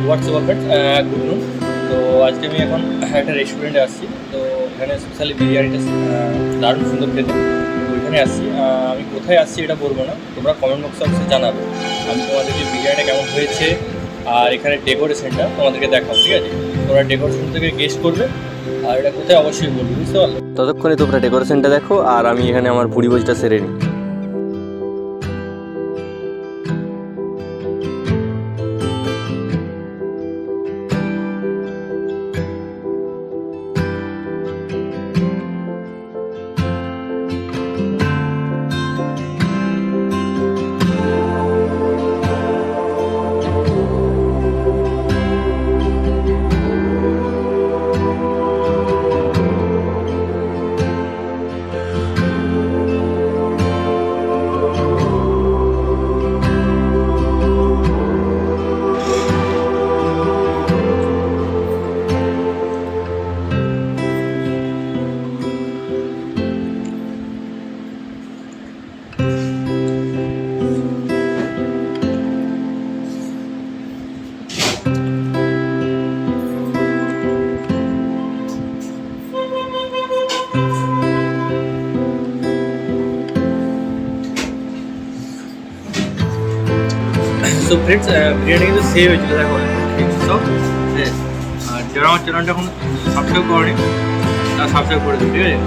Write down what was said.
WhatsApp friends, good নুন। তো আজকে আমি এখন একটা রেস্টুরেন্টে আসছি। তো এখানে স্পেশালি বিরিয়ানিটা দারুণ সুন্দর খেতে। তো ওইখানে আসছি। আমি কোথায় আসছি এটা বলবো না, তোমরা কমেন্ট বক্সে অবশ্যই জানাবে। আমি তোমাদেরকে বিরিয়ানিটা কেমন হয়েছে আর এখানে ডেকোরেশনটা তোমাদেরকে দেখাবো, ঠিক আছে? তোমরা ডেকোরেশন থেকে গেস্ট করবে আর এটা কোথায় অবশ্যই বলবে, বুঝতে পারলে? ততক্ষণে তোমরা ডেকোরেশনটা দেখো আর আমি এখানে আমার ভুড়ি ভোজটা সেরে নিই। সো ফ্রেন্ডস, বিরিয়ানি কিন্তু সেভ হয়েছিল, দেখো সব। আর যারা আমার চ্যানেলটা এখন সাবস্ক্রাইব করেনি তারা সাবস্ক্রাইব করে দেবে, ঠিক আছে?